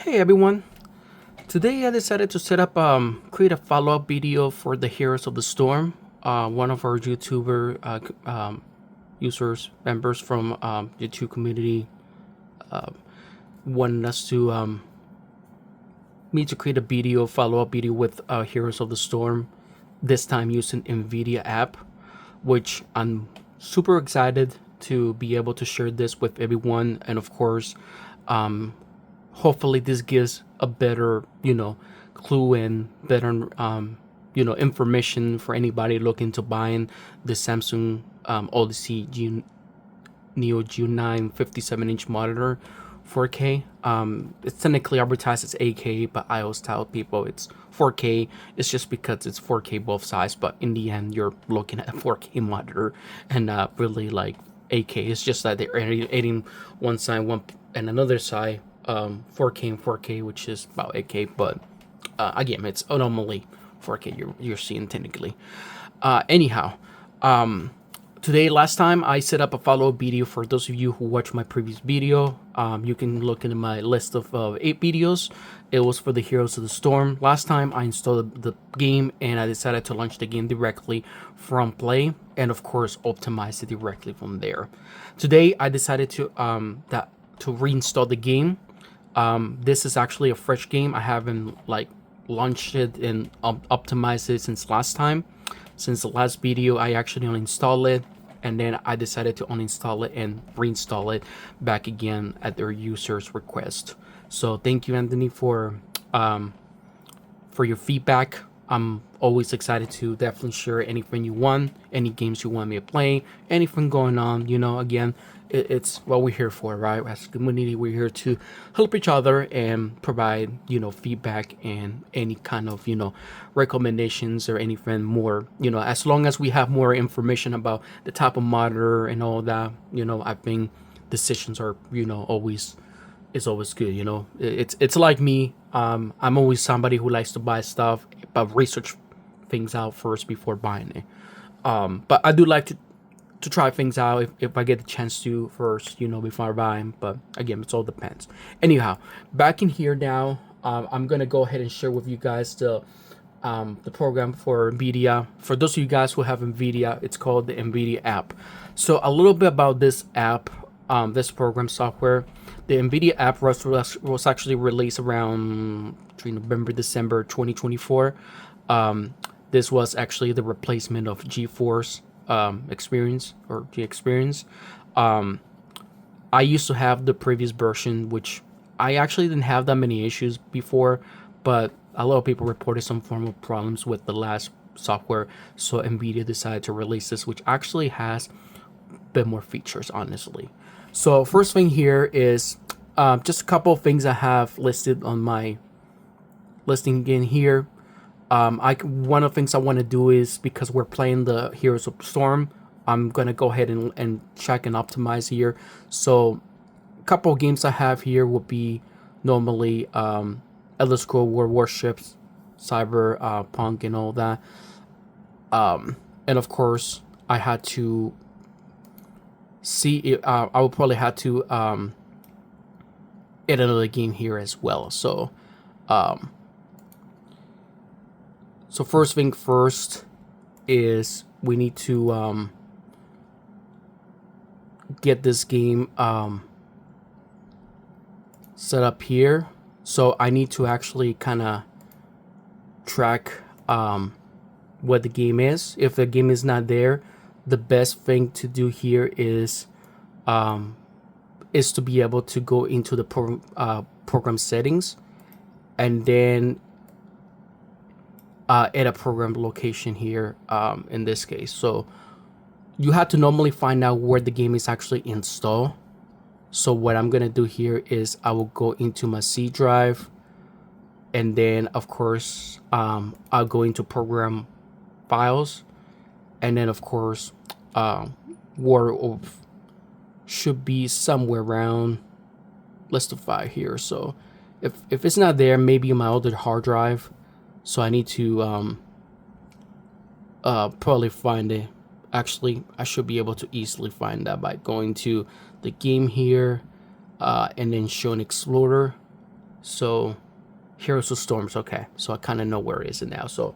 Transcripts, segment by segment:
Hey everyone! Today I decided to create a follow-up video for the Heroes of the Storm. One of our YouTuber users, members from YouTube community wanted us to me to create a follow-up video with Heroes of the Storm. This time using Nvidia app, which I'm super excited to be able to share this with everyone, and of course, um, hopefully this gives a better clue and better information for anybody looking to buying the Samsung Odyssey Neo G9 57-inch monitor 4K. It's technically advertised as 8K, but I always tell people it's 4K. It's just because it's 4K both sides, but in the end you're looking at a 4K monitor and not really like 8K. It's just that they're adding one side one and another side 4K and 4K, which is about 8K, but again, it's normally 4K you're seeing technically. Anyhow, last time I set up a follow-up video. For those of you who watched my previous video, you can look into my list of 8 videos. It was for the Heroes of the Storm. Last time I installed the game and I decided to launch the game directly from Play and of course optimize it directly from there. Today I decided to reinstall the game. This is actually a fresh game. I haven't launched it and optimized it since last time. Since the last video, I actually uninstalled it, and then I decided to uninstall it and reinstall it back again at their user's request. So thank you, Anthony, for your feedback. I'm always excited to definitely share anything you want, any games you want me to play, anything going on. Again, it's what we're here for, right? As a community, we're here to help each other and provide, feedback and any kind of, recommendations or anything more. As long as we have more information about the type of monitor and all that, I think decisions are, always good. It's like me. I'm always somebody who likes to buy stuff, but research things out first before buying it. But I do like to try things out if I get the chance to first, before I buy them. But again, it all depends. Anyhow, back in here now, I'm gonna go ahead and share with you guys the program for Nvidia. For those of you guys who have Nvidia, it's called the Nvidia app. So a little bit about this app, this program software. The Nvidia app was actually released around between November, December 2024. This was actually the replacement of GeForce experience or G experience. I used to have the previous version, which I actually didn't have that many issues before, but a lot of people reported some form of problems with the last software, so Nvidia decided to release this, which actually has a bit more features, honestly. So first thing here is just a couple of things I have listed on my listing again here. One of the things I want to do is, because we're playing the Heroes of Storm, I'm gonna go ahead and check and optimize here. So a couple of games I have here would be normally Elder Scrolls War Warships, Cyber Punk, and all that. And of course, I had to see it. I would probably have to add another game here as well. So first thing first is we need to get this game set up here. So I need to actually kind of track what the game is. If the game is not there, the best thing to do here is to be able to go into the program settings and then add a program location here in this case. So you have to normally find out where the game is actually installed. So what I'm gonna do here is I will go into my C drive, and then of course I'll go into program files, and then of course War of should be somewhere around list of 5 here. So if it's not there, maybe in my other hard drive. So I need to probably find it. Actually, I should be able to easily find that by going to the game here and then show an explorer. So Heroes of Storms. Okay, so I kind of know where it is now. So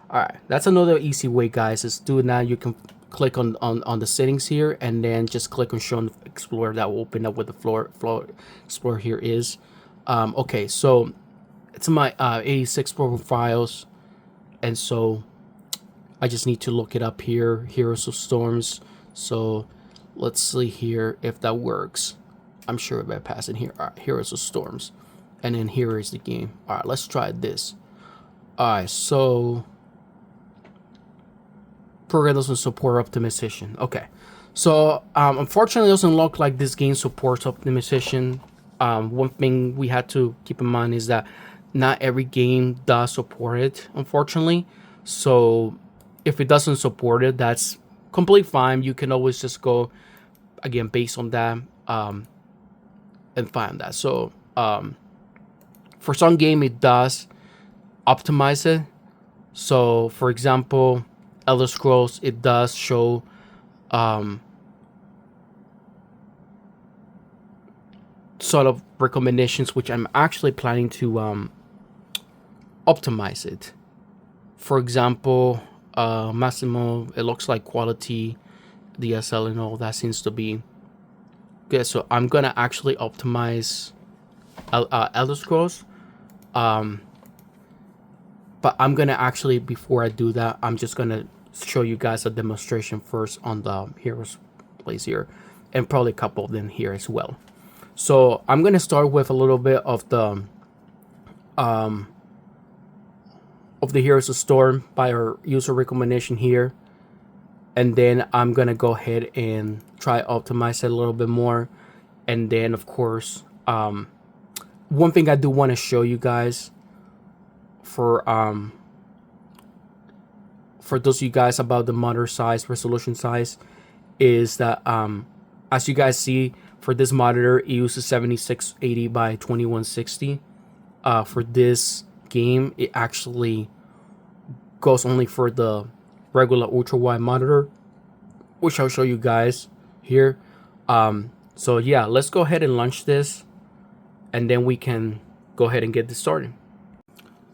all right, that's another easy way, guys, is do it now. You can click on the settings here and then just click on show and explore. That will open up what the floor explorer here is. Okay, so it's my 86 profiles, and so I just need to look it up here, Heroes of Storms. So let's see here if that works. I'm sure if I pass in here. All right, Heroes of Storms, and then here is the game. All right, let's try this. All right, so program doesn't support optimization. Okay, so unfortunately, it doesn't look like this game supports optimization. One thing we had to keep in mind is that not every game does support it, unfortunately. So if it doesn't support it, that's completely fine. You can always just go again based on that and find that. So for some game, it does optimize it. So for example, Elder Scrolls, it does show sort of recommendations, which I'm actually planning to optimize it. For example, Massimo, it looks like quality, DSL and all that seems to be good. So I'm gonna actually optimize Elder Scrolls. But I'm gonna actually, before I do that, I'm just gonna show you guys a demonstration first on the Heroes place here, and probably a couple of them here as well. So I'm gonna start with a little bit of the Heroes of Storm by our user recommendation here, and then I'm gonna go ahead and try optimize it a little bit more, and then of course one thing I do want to show you guys for those of you guys about the monitor size, resolution size, is that as you guys see, for this monitor it uses 7680 by 2160. For this game, it actually goes only for the regular ultra wide monitor, which I'll show you guys here. So yeah, let's go ahead and launch this, and then we can go ahead and get this started.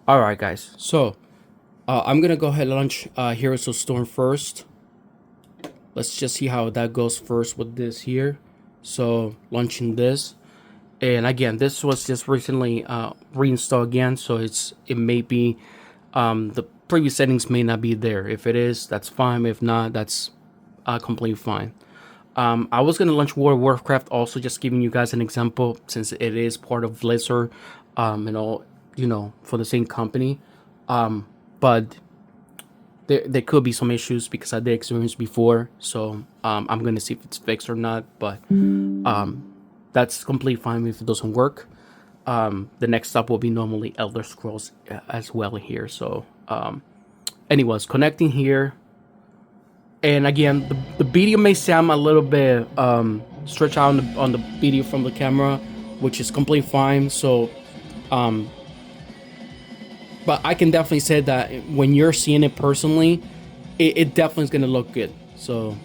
All right, guys. So I'm gonna go ahead and launch Heroes of Storm first. Let's just see how that goes first with this here. So launching this, and again, this was just recently reinstalled again, so it may be the previous settings may not be there. If it is, that's fine. If not, that's completely fine. I was gonna launch World of Warcraft also, just giving you guys an example, since it is part of Blizzard, and all, for the same company. But there could be some issues because I did experience before, so I'm gonna see if it's fixed or not. But that's completely fine if it doesn't work. The next step will be normally Elder Scrolls as well here. So anyways, connecting here, and again, the video may sound a little bit stretched out on the video from the camera, which is completely fine. So but I can definitely say that when you're seeing it personally, it definitely is gonna look good. So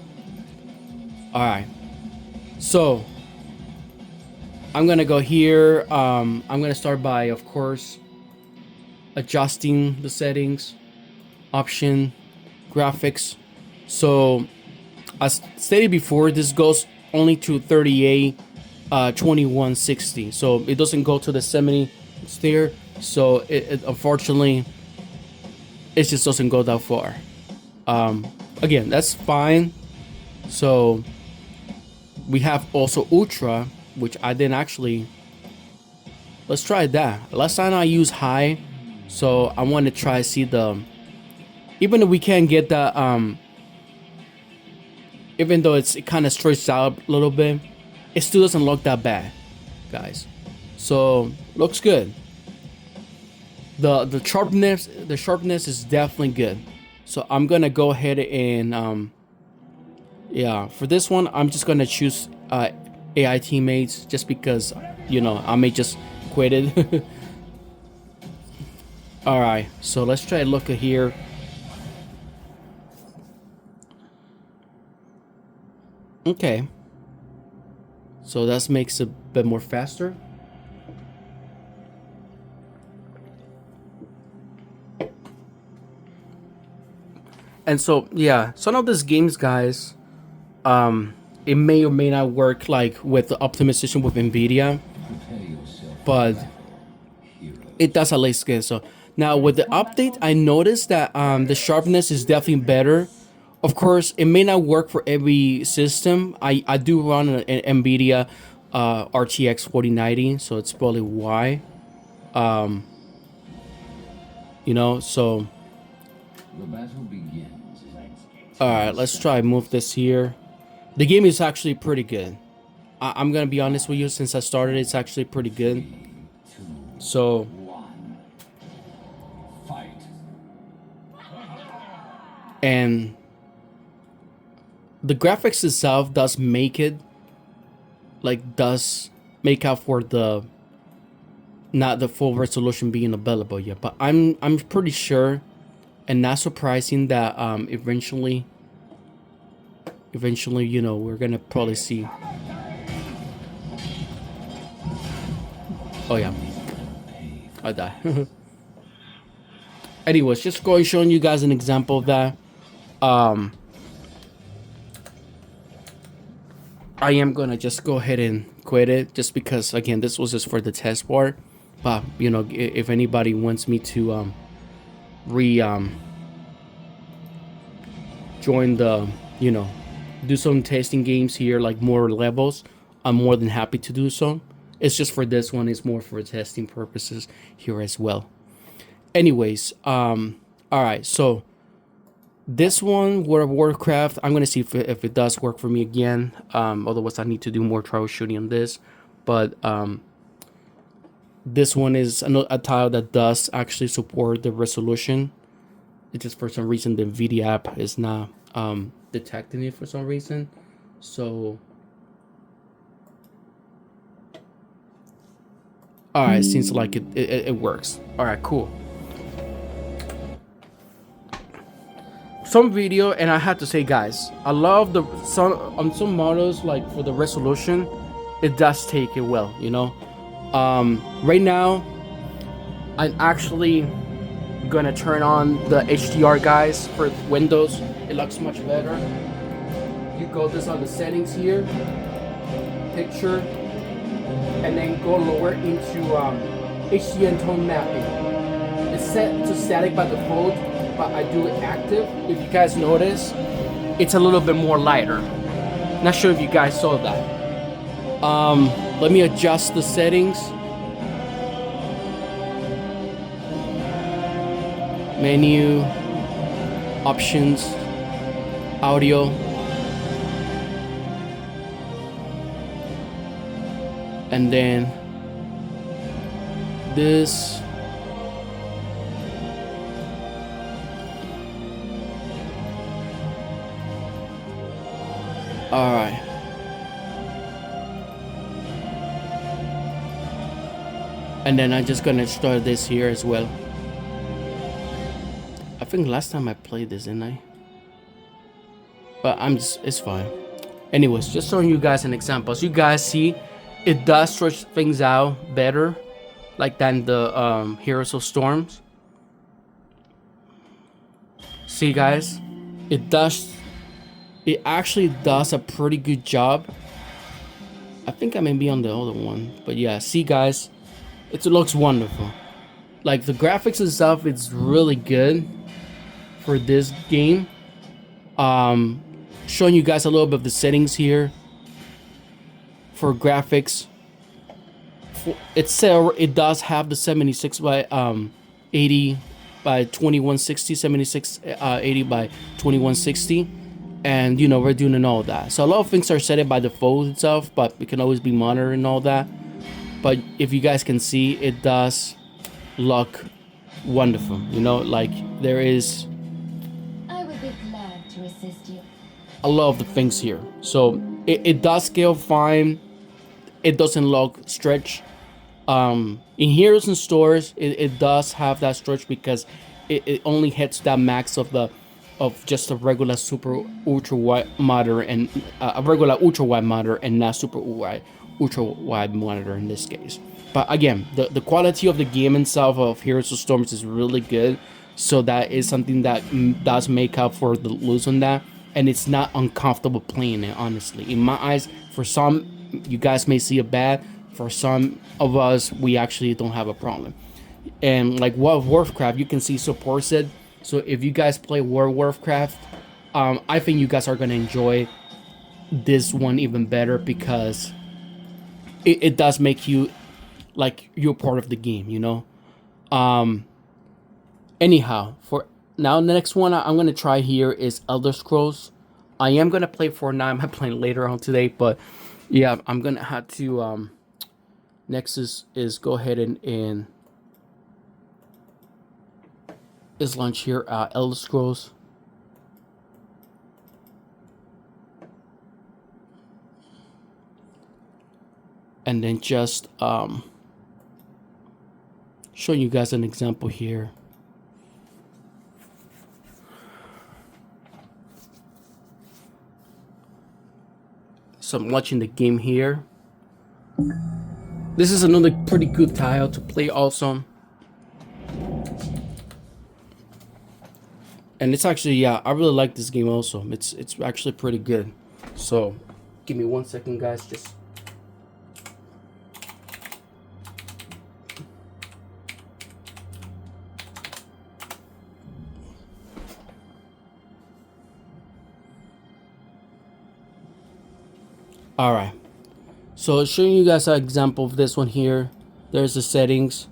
all right, so I'm gonna go here. I'm gonna start by, of course, adjusting the settings, option, graphics. So as stated before, this goes only to 38 2160, so it doesn't go to the 70 there. So it unfortunately, it just doesn't go that far. Again, that's fine. So we have also ultra, which I didn't actually. Let's try that. Last time I used high, so I want to try see the. Even if we can't get that, even though it kind of stretched out a little bit, it still doesn't look that bad, guys. So looks good. The sharpness is definitely good. So I'm gonna go ahead and yeah, for this one I'm just gonna choose AI teammates, just because I may just quit it. All right, so let's try to look at here. Okay, so that makes it a bit more faster. And so yeah, some of these games, guys, it may or may not work like with the optimization with Nvidia, but it does at least good. So now with the update, I noticed that the sharpness is definitely better. Of course, it may not work for every system. I do run an Nvidia RTX 4090, so it's probably why. You know, so The battle begins. all right, let's try move this here. The game is actually pretty good. I'm gonna be honest with you. Since I started, it's actually pretty good. 3, 2, So 1. Fight. and the graphics itself does make it does make up for the not the full resolution being available yet, but I'm pretty sure and not surprising that eventually you know we're gonna probably see. Oh yeah, I die. Anyways, just going showing you guys an example of that. I am gonna just go ahead and quit it just because again this was just for the test part. But you know, if anybody wants me to join the, you know, do some testing games here, like more levels, I'm more than happy to do so. It's just for this one, it's more for testing purposes here as well. Anyways, all right, so this one, World of Warcraft, I'm gonna see if it does work for me again. Otherwise I need to do more troubleshooting on this. But this one is a tile that does actually support the resolution. It's just for some reason the Nvidia app is not detecting it for some reason. So all right, seems like it works. All right, cool. Some video, and I have to say, guys, I love on some models, like for the resolution, it does take it well, you know. Right now, I'm actually gonna turn on the HDR, guys, for Windows. It looks much better. You go this on the settings here, picture, and then go lower into HDR tone mapping. It's set to static by default, but I do it active. If you guys notice, it's a little bit more lighter. Not sure if you guys saw that. Let me adjust the settings. Menu, options, audio. And then this. All right. And then I'm just gonna start this here as well. I think last time I played this, didn't I? But it's fine. Anyways, just showing you guys an example. As you guys see, it does stretch things out better, like than the Heroes of Storms. See, guys, it actually does a pretty good job. I think I may be on the other one, but yeah, see, guys, it looks wonderful. Like the graphics and stuff, it's really good for this game. Showing you guys a little bit of the settings here for graphics. It does have the 76 by 80 by 2160, 76 80 by 2160, and you know we're doing all that. So a lot of things are set by default itself, but it can always be monitored and all that. But if you guys can see, it does look wonderful. You know, like there is. I would be glad to assist you. A lot of the things here, so it does scale fine. It doesn't look stretch. In Heroes and Stores, it does have that stretch because it only hits that max of just a regular super ultra wide monitor and a regular ultra wide monitor and not super wide ultra wide monitor in this case. But again, the quality of the game itself of Heroes of Storms is really good. So that is something that does make up for the lose on that, and it's not uncomfortable playing it. Honestly, in my eyes, for some you guys may see it bad. For some of us, we actually don't have a problem. And like World of Warcraft, you can see supports it. So if you guys play World of Warcraft, I think you guys are gonna enjoy this one even better because it does make you like you're part of the game, you know. Anyhow, for now, the next one I'm gonna try here is Elder Scrolls. I am gonna play Fortnite. I'm playing later on today, but yeah, I'm gonna have to. Next is go ahead and is launch here. Elder Scrolls. And then just showing you guys an example here. So I'm watching the game here. This is another pretty good tile to play also. And it's actually, yeah, I really like this game also. It's actually pretty good. So give me 1 second, guys. Just all right. So showing you guys an example of this one here. There's the settings.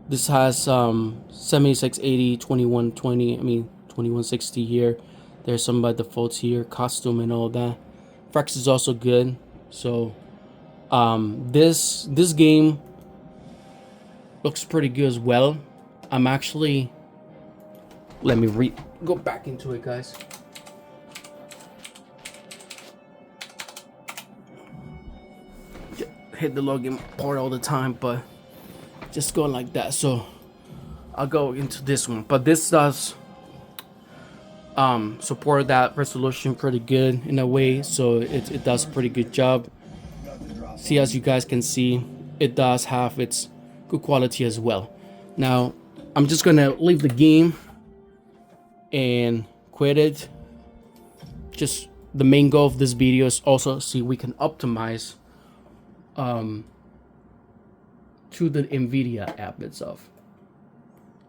This has 7680, 2120, I mean 2160 here. There's some by defaults here, costume and all that. Frax is also good. So this game looks pretty good as well. I'm actually, let me go back into it, guys. Hit the login part all the time, but just going like that. So I'll go into this one, but this does support that resolution pretty good in a way, so it does a pretty good job. See, as you guys can see, it does have its good quality as well. Now I'm just gonna leave the game and quit it. Just the main goal of this video is also see we can optimize to the Nvidia app itself.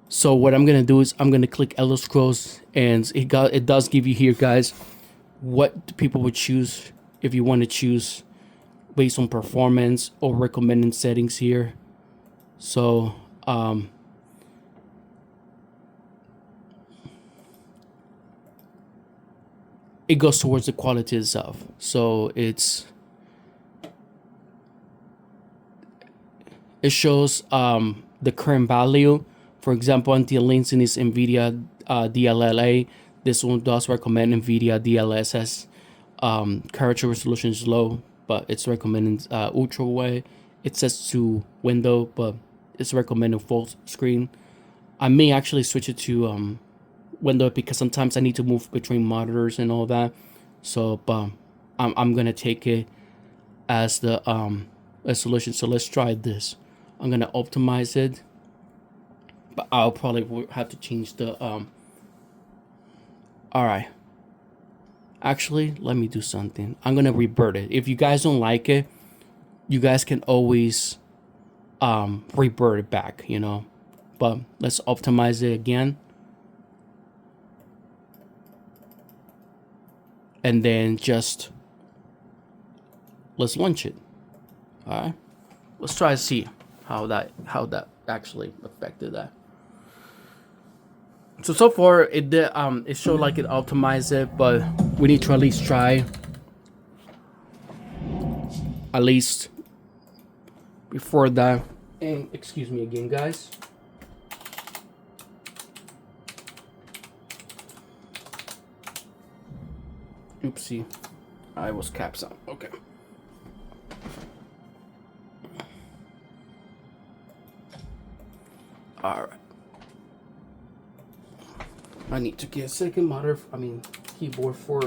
So what I'm gonna do is I'm gonna click Elder Scrolls, and it does give you here, guys, what people would choose if you want to choose based on performance or recommended settings here. So it goes towards the quality itself. So it shows the current value. For example, anti-aliasing is Nvidia DLLA. This one does recommend Nvidia DLSS. Character resolution is low, but it's recommending ultra wide. It says to window, but it's recommending full screen. I may actually switch it to window because sometimes I need to move between monitors and all that. So, but I'm gonna take it as the a solution. So let's try this. I'm gonna optimize it, but I'll probably have to change the all right. Actually, let me do something. I'm gonna revert it. If you guys don't like it, you guys can always revert it back, you know. But let's optimize it again. And then just let's launch it. All right. Let's try to see how that actually affected that. So far it did it showed like it optimized it, but we need to at least try at least before that. And excuse me again, guys. Oopsie, I was caps on. Okay. All right. I need to get a second monitor. I mean, keyboard for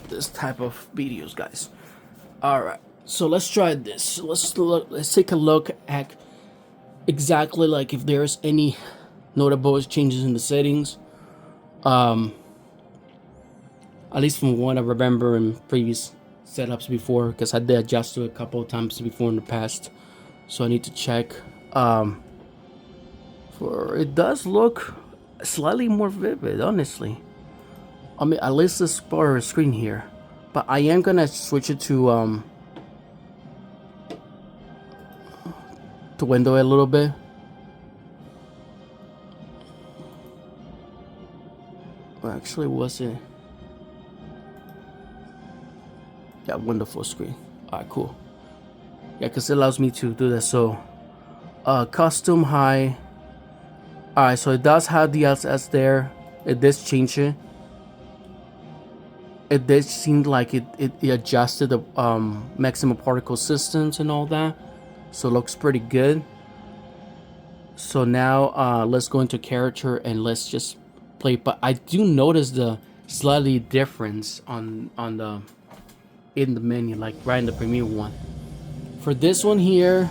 this type of videos, guys. All right. So let's try this. Let's take a look at exactly like if there's any notable changes in the settings. Um, at least from what I remember in previous setups before, because I did adjust to it a couple of times before in the past. So I need to check. For it does look slightly more vivid, honestly. I mean, at least this part of the screen here. But I am gonna switch it to window a little bit. Well, actually, was it? Yeah, window full screen. Alright, cool. Yeah, because it allows me to do that. So, custom high. Alright, so it does have the LSS there. It does change it. It did seem like it adjusted the maximum particle distance and all that. So it looks pretty good. So now let's go into character and let's just play. But I do notice the slightly difference on the in the menu, like right in the premiere one. For this one here,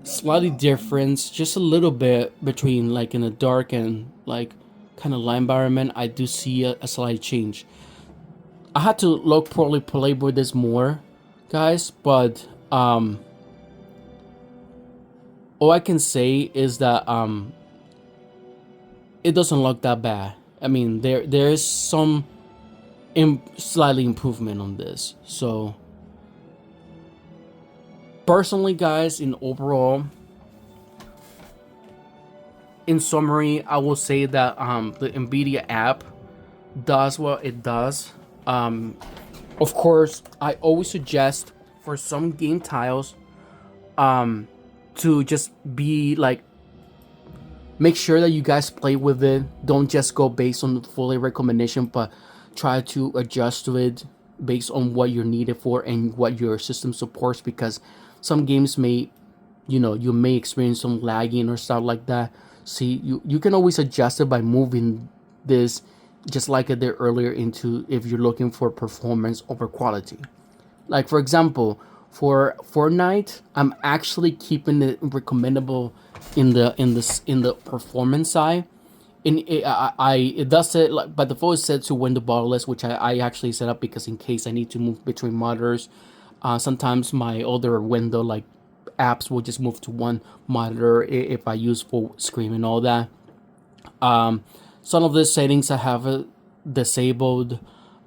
slightly difference, just a little bit between like in the dark and like kind of light environment. I do see a slight change. I had to probably play with this more, guys, but all I can say is that it doesn't look that bad. I mean, there is some slightly improvement on this. So personally, guys, in overall, in summary, I will say that the Nvidia app does what it does. Of course, I always suggest for some game tiles to just be like, make sure that you guys play with it. Don't just go based on the fully recommendation, but try to adjust to it based on what you're needed for and what your system supports, because some games may, you may experience some lagging or stuff like that. See, you can always adjust it by moving this, just like I did earlier, into if you're looking for performance over quality. Like for example, for Fortnite, I'm actually keeping it recommendable in the performance side. And it does say like by default, it's set to window borderless, which I actually set up because in case I need to move between monitors, sometimes my older window like apps will just move to one monitor if I use full screen and all that. Some of the settings I have disabled,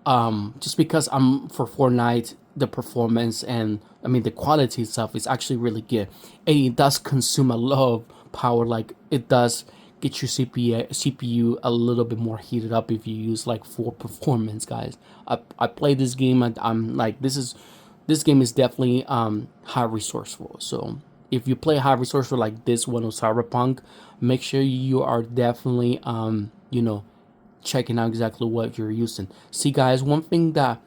just because for Fortnite, the performance and I mean the quality itself is actually really good, and it does consume a lot of power. Like it does get your CPU a little bit more heated up if you use like full performance, guys. I play this game and I'm like, this game is definitely high resourceful. So if you play high resourceful like this one or Cyberpunk, make sure you are definitely checking out exactly what you're using. See, guys, one thing that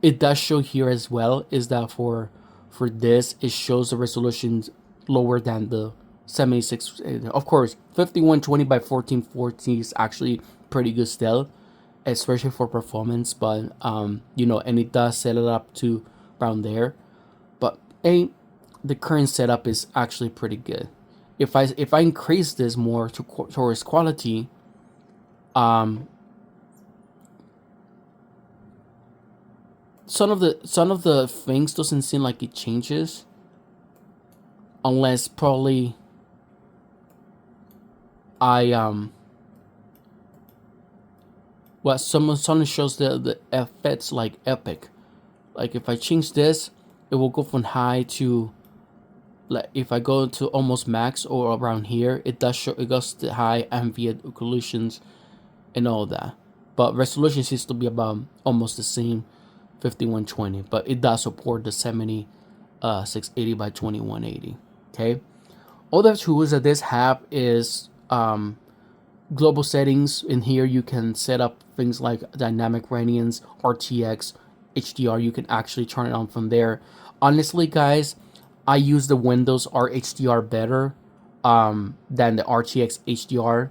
it does show here as well is that for this, it shows the resolution lower than the 76. Of course, 5120 by 1440 is actually pretty good still, especially for performance. But and it does set it up to around there. But the current setup is actually pretty good. If I increase this more towards quality, some of the things doesn't seem like it changes, unless probably someone shows the effects like epic. Like if I change this, it will go from high to, like if I go to almost max or around here, it goes to high ambient occlusions and all that. But resolution seems to be about almost the same, 5120, but it does support the 680 by 2180. Okay. Other tools that this have is global settings. In here you can set up things like dynamic gradients, RTX, HDR. You can actually turn it on from there. Honestly, guys, I use the Windows HDR better than the RTX HDR.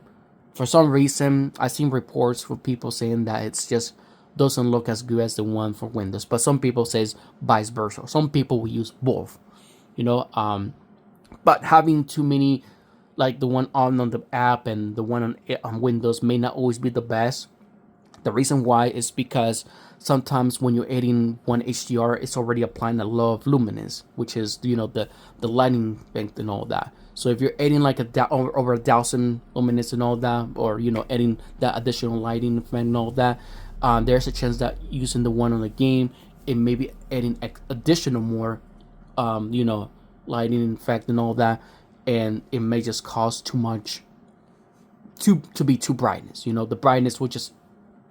For some reason, I've seen reports for people saying that it's just doesn't look as good as the one for Windows. But some people says vice versa. Some people will use both, you know. But having too many, like the one on the app and the one on Windows, may not always be the best. The reason why is because sometimes when you're adding one HDR, it's already applying a lot of luminance, which is, you know, the lighting effect and all that. So if you're adding like over 1,000 luminance and all that, or, you know, adding that additional lighting effect and all that, there's a chance that using the one on the game, it may be adding additional more, you know, lighting effect and all that, and it may just cause too much to be too brightness. You know, the brightness will just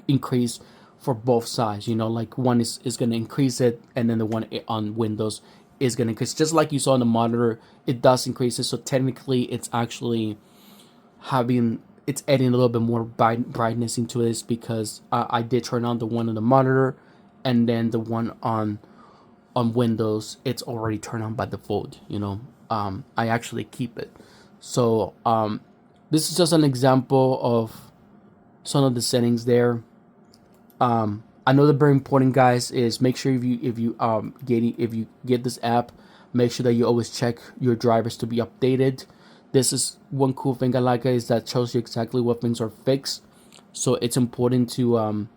increase for both sides. You know, like one is going to increase it, and then the one on Windows is going to increase. Just like you saw on the monitor, it does increase it. So technically, it's actually it's adding a little bit more brightness into this, because I did turn on the one on the monitor, and then the one on Windows, it's already turned on by default. You know, I actually keep it. So this is just an example of some of the settings there. Another very important, guys, is make sure if you get this app, make sure that you always check your drivers to be updated. This is one cool thing I like, is that shows you exactly what things are fixed. So it's important to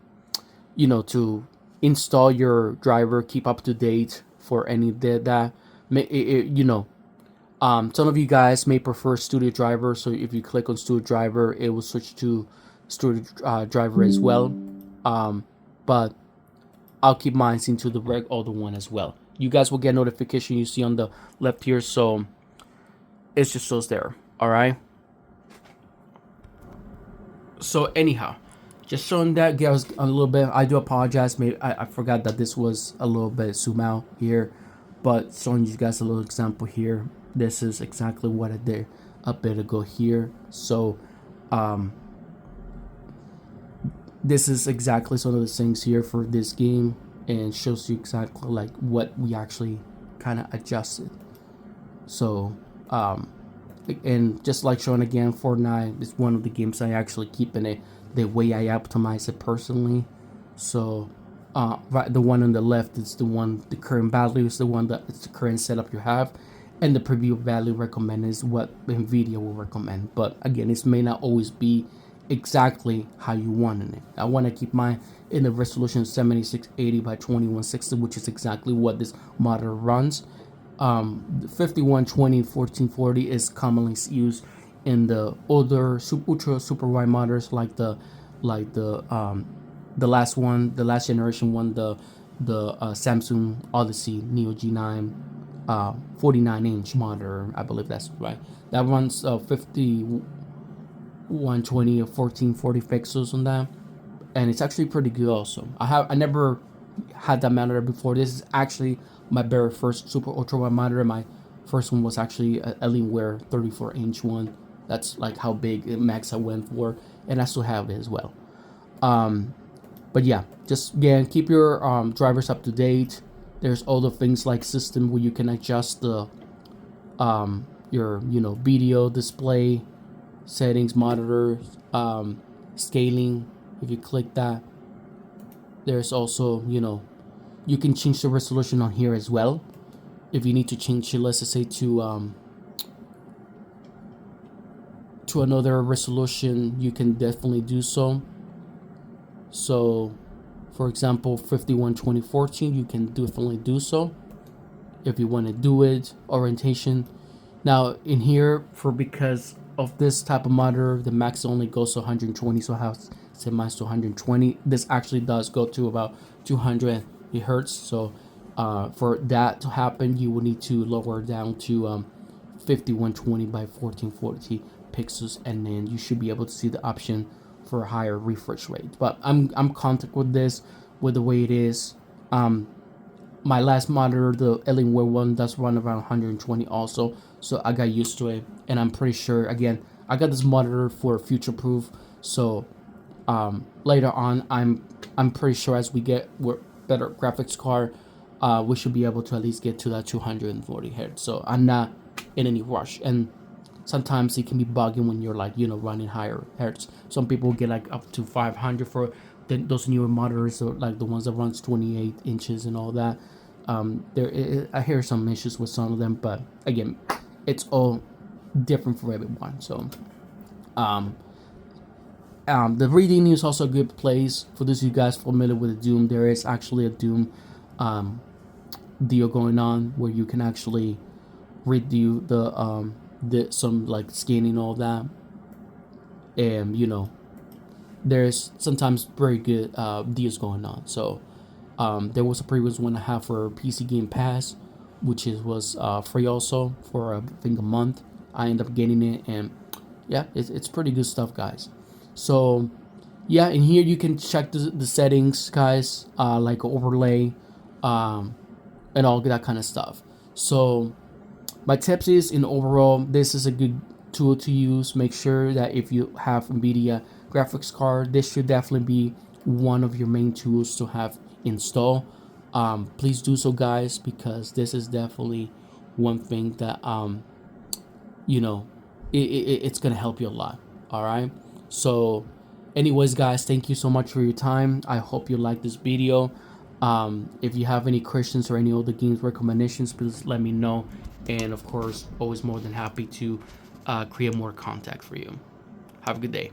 you know, to install your driver, keep up to date for any that you know. Some of you guys may prefer studio driver, so if you click on studio driver, it will switch to studio driver as well. But I'll keep mine into the older one as well. You guys will get notification you see on the left here, so it just shows there. All right. So anyhow, just showing that, guys, a little bit. I do apologize. Maybe I forgot that this was a little bit zoom out here, but showing you guys a little example here. This is exactly what I did a bit ago here. So this is exactly some of the things here for this game, and shows you exactly like what we actually kind of adjusted. So and just like showing again, Fortnite is one of the games I actually keep in it the way I optimize it personally. So right, the one on the left is the current value is the one that it's the current setup you have, and the preview value recommended is what Nvidia will recommend. But again, this may not always be exactly how you want it. I want to keep mine in the resolution 7680 by 2160, which is exactly what this monitor runs. 5120 1440 is commonly used in the older ultra super wide monitors, like the last generation one, the Samsung Odyssey Neo G9 49-inch monitor. I believe that's right. That runs 5120 or 1440 pixels on that, and it's actually pretty good also. I never had that monitor before. This is actually my very first super ultra wide monitor. My first one was actually a Alienware 34-inch one. That's like how big max I went for, and I still have it as well. But yeah, just again, keep your drivers up to date. There's all the things like system where you can adjust the your video display settings, monitor scaling. If you click that, there's also you can change the resolution on here as well. If you need to change it, let's just say to another resolution, you can definitely do so. So for example, 512014, you can definitely do so if you want to do it. Orientation, now in here, because of this type of monitor, the max only goes to 120, so I have set mine to 120. This actually does go to about 200 hertz, so for that to happen, you will need to lower down to 5120 by 1440 pixels, and then you should be able to see the option for a higher refresh rate. But I'm content with this, with the way it is. My last monitor, the Alienware one, does run around 120 also, so I got used to it, and I'm pretty sure, again, I got this monitor for future proof, so later on, I'm pretty sure as we get better graphics card, we should be able to at least get to that 240 hertz. So I'm not in any rush, and sometimes it can be bugging when you're like running higher hertz. Some people get like up to 500 for those newer monitors, are like the ones that runs 28 inches and all that. I hear some issues with some of them, but again, it's all different for everyone. So the reading is also a good place for those of you guys familiar with Doom. There is actually a Doom deal going on where you can actually read the some like scanning and all that, and there's sometimes very good deals going on. So there was a previous one I have for PC Game Pass, which was free also for I think a month. I ended up getting it, and yeah, it's pretty good stuff, guys. So yeah, in here you can check the settings, guys, like overlay, and all that kind of stuff. So my tips is, in overall, this is a good tool to use. Make sure that if you have Nvidia graphics card, this should definitely be one of your main tools to have installed. Please do so, guys, because this is definitely one thing that you know it's gonna help you a lot. All right. So anyways, guys, thank you so much for your time. I hope you like this video. If you have any questions or any other games recommendations, please let me know, and of course, always more than happy to create more contact for you. Have a good day.